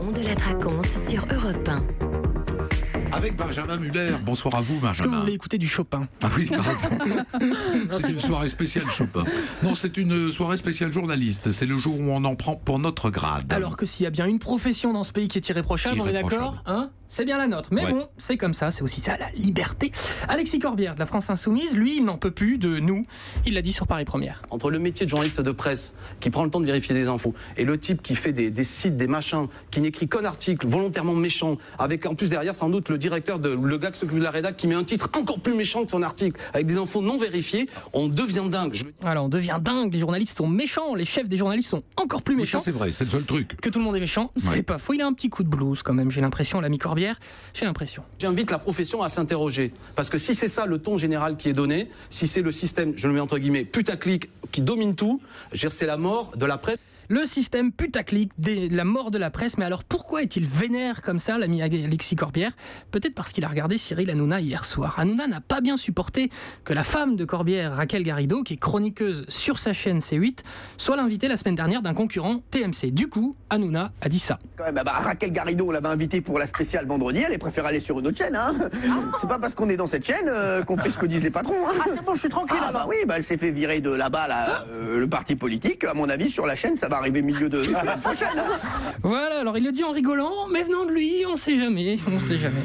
On de la raconte sur Europe 1. Avec Benjamin Muller. Bonsoir à vous, Benjamin. Est-ce que vous voulez écouter du Chopin? Ah oui, c'est une soirée spéciale Chopin. Non, c'est une soirée spéciale journaliste. C'est le jour où on en prend pour notre grade. Alors que s'il y a bien une profession dans ce pays qui est irréprochable, on est d'accord, hein? C'est bien la nôtre. Mais bon, c'est comme ça, c'est aussi ça, la liberté. Alexis Corbière de la France Insoumise, lui, il n'en peut plus de nous. Il l'a dit sur Paris Première. Entre le métier de journaliste de presse, qui prend le temps de vérifier des infos, et le type qui fait des sites, des machins, qui n'écrit qu'un article volontairement méchant, avec en plus derrière sans doute le directeur, le gars qui s'occupe de la rédac, qui met un titre encore plus méchant que son article, avec des infos non vérifiées, on devient dingue. Alors on devient dingue, les journalistes sont méchants, les chefs des journalistes sont encore plus méchants. Oui, ça c'est vrai, c'est le seul truc. Que tout le monde est méchant, c'est pas faux. Il a un petit coup de blues quand même, j'ai l'impression, l'ami Corbière, j'ai l'impression. J'invite la profession à s'interroger, parce que si c'est ça le ton général qui est donné, si c'est le système, je le mets entre guillemets, putaclic, qui domine tout, c'est la mort de la presse. Le système putaclic, la mort de la presse. Mais alors pourquoi est-il vénère comme ça, l'ami Alexis Corbière? Peut-être parce qu'il a regardé Cyril Hanouna hier soir. Hanouna n'a pas bien supporté que la femme de Corbière, Raquel Garrido, qui est chroniqueuse sur sa chaîne C8, soit l'invitée la semaine dernière d'un concurrent TMC. Du coup, Hanouna a dit ça. Quand même, Raquel Garrido, on l'avait invitée pour la spéciale vendredi, elle préfère aller sur une autre chaîne. Hein. C'est pas parce qu'on est dans cette chaîne qu'on fait ce que disent les patrons. Hein. Ah c'est bon, je suis tranquille. Oui, elle s'est fait virer de là-bas, le parti politique. À mon avis, sur la chaîne, ça va arriver milieu de la prochaine. Voilà, alors il le dit en rigolant, mais venant de lui, on sait jamais, on sait jamais.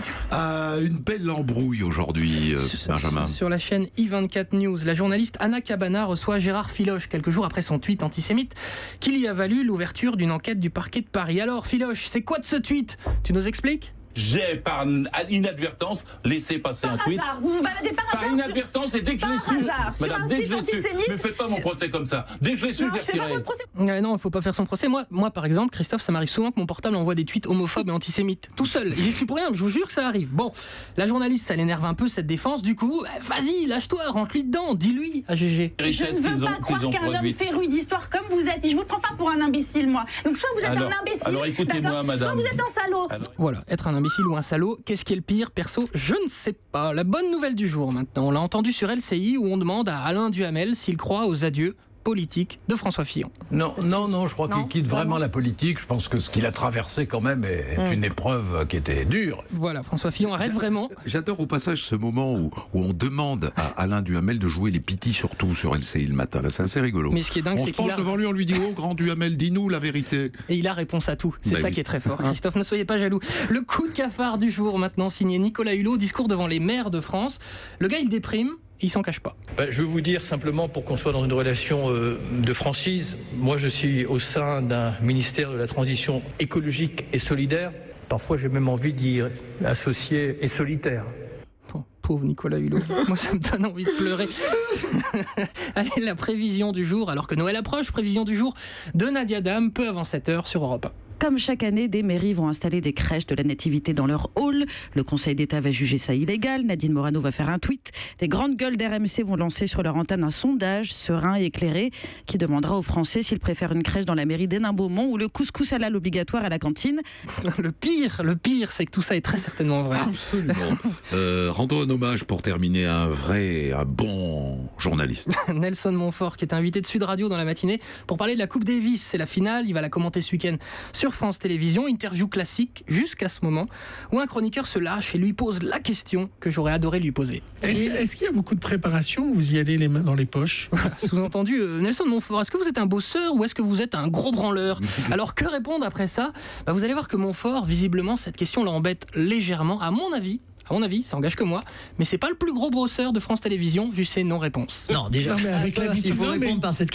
Une belle embrouille aujourd'hui, Benjamin. Sur la chaîne i24 News, la journaliste Anna Cabana reçoit Gérard Filoche quelques jours après son tweet antisémite qui lui a valu l'ouverture d'une enquête du parquet de Paris. Alors Filoche, c'est quoi de ce tweet? Tu nous expliques? J'ai par inadvertance laissé passer un tweet. Vous vous baladez par hasard. Inadvertance, et dès que je l'ai su, madame, dès que je l'ai su, ne faites pas mon procès comme ça. Dès que je l'ai su, je l'ai retiré. Non, il faut pas faire son procès. Moi, par exemple, Christophe, ça m'arrive souvent que mon portable envoie des tweets homophobes et antisémites. Tout seul. J'y suis pour rien, mais je vous jure que ça arrive. Bon, la journaliste, ça l'énerve un peu cette défense. Du coup, vas-y, lâche-toi, rentre-lui dedans, dis-lui à GG. Je ne veux pas croire qu'un homme féru d'histoire comme vous êtes, et je vous prends pas pour un imbécile, moi. Donc soit vous êtes un imbécile, alors écoutez-moi, madame. Soit vous êtes un salaud. Voilà, être un imbécile ou un salaud, qu'est-ce qui est le pire? Perso, je ne sais pas. La bonne nouvelle du jour maintenant, on l'a entendu sur LCI où on demande à Alain Duhamel s'il croit aux adieux politique de François Fillon. Non, je crois qu'il quitte vraiment la politique. Je pense que ce qu'il a traversé quand même est une épreuve qui était dure. Voilà, François Fillon arrête vraiment. J'adore au passage ce moment où on demande à Alain Duhamel de jouer les pitis surtout sur LCI le matin. Là, c'est assez rigolo. Mais ce qui est dingue, on se penche devant lui, on lui dit: oh grand Duhamel, dis-nous la vérité. Et il a réponse à tout. C'est ça qui est très fort. Christophe, ne soyez pas jaloux. Le coup de cafard du jour maintenant, signé Nicolas Hulot, discours devant les maires de France. Le gars, il déprime. Il s'en cache pas. Je veux vous dire simplement, pour qu'on soit dans une relation de franchise, moi je suis au sein d'un ministère de la transition écologique et solidaire. Parfois j'ai même envie d'y associer et solitaire. Oh, pauvre Nicolas Hulot, moi ça me donne envie de pleurer. Allez, la prévision du jour, alors que Noël approche, prévision du jour de Nadia Dame, peu avant 7h sur Europe 1. Comme chaque année, des mairies vont installer des crèches de la nativité dans leur hall. Le Conseil d'État va juger ça illégal. Nadine Morano va faire un tweet. Les grandes gueules d'RMC vont lancer sur leur antenne un sondage serein et éclairé qui demandera aux Français s'ils préfèrent une crèche dans la mairie d'Hénin-Beaumont ou le couscous halal obligatoire à la cantine. Le pire, c'est que tout ça est très certainement vrai. Absolument. Rendons un hommage pour terminer un bon journaliste. Nelson Montfort, qui est invité de Sud Radio dans la matinée pour parler de la Coupe Davis. C'est la finale, il va la commenter ce week-end sur France Télévisions, interview classique jusqu'à ce moment où un chroniqueur se lâche et lui pose la question que j'aurais adoré lui poser. Est-ce qu'il y a beaucoup de préparation ou vous y allez les mains dans les poches? Voilà, sous-entendu, Nelson Montfort, est-ce que vous êtes un bosseur ou est-ce que vous êtes un gros branleur? Alors que répondre après ça? Vous allez voir que Montfort, visiblement, cette question l'embête légèrement. À mon avis, ça engage que moi, mais c'est pas le plus gros brosseur de France Télévisions vu ses non-réponses. Non, déjà, s'il faut répondre à cette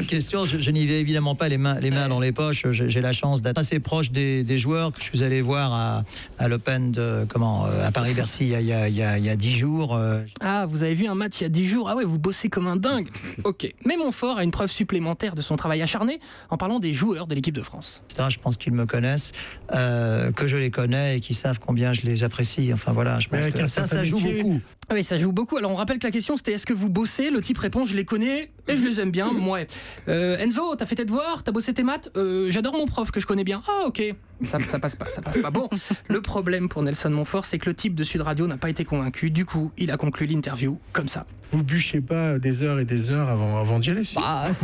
question, je n'y vais évidemment pas les mains dans les poches. J'ai la chance d'être assez proche des joueurs que je suis allé voir à l'Open à Paris-Bercy il y a 10 jours. Ah, vous avez vu un match il y a 10 jours? Ah ouais, vous bossez comme un dingue. Ok, mais Montfort a une preuve supplémentaire de son travail acharné en parlant des joueurs de l'équipe de France. Je pense qu'ils me connaissent, que je les connais et qu'ils savent combien je les apprécie. Enfin voilà, je pense que ça joue beaucoup. Oui, ça joue beaucoup. Alors on rappelle que la question c'était est-ce que vous bossez? Le type répond je les connais et je les aime bien. Ouais. Enzo, t'as fait tes devoirs? T'as bossé tes maths? J'adore mon prof que je connais bien. Ah ok. Ça passe pas. Bon, le problème pour Nelson Montfort, c'est que le type de Sud Radio n'a pas été convaincu. Du coup, il a conclu l'interview comme ça. Vous bûchez pas des heures et des heures avant d'y aller?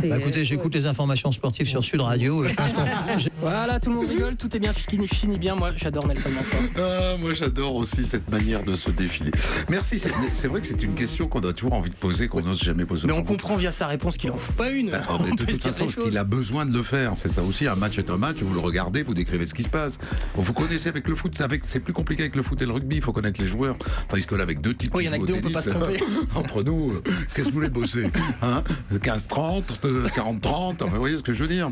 Écoutez, j'écoute les informations sportives sur Sud Radio. Et je pense voilà, tout le monde rigole, tout est bien fini bien. Moi, j'adore Nelson Montfort. Moi, j'adore aussi cette manière de se défiler. Merci. C'est vrai que c'est une question qu'on a toujours envie de poser, qu'on n'ose jamais poser. Mais on comprend via sa réponse qu'il en fout pas une. Mais de toute façon, ce qu'il a besoin de le faire, c'est ça aussi. Un match est un match. Vous le regardez, vous décrivez ce qui se passe. Vous connaissez avec le foot. C'est plus compliqué avec le foot et le rugby. Il faut connaître les joueurs. Tandis que là, avec deux types qui jouent au tennis, on peut pas se tromper. Entre nous, qu'est-ce que vous voulez bosser, 15-30, 40-30. Enfin, vous voyez ce que je veux dire.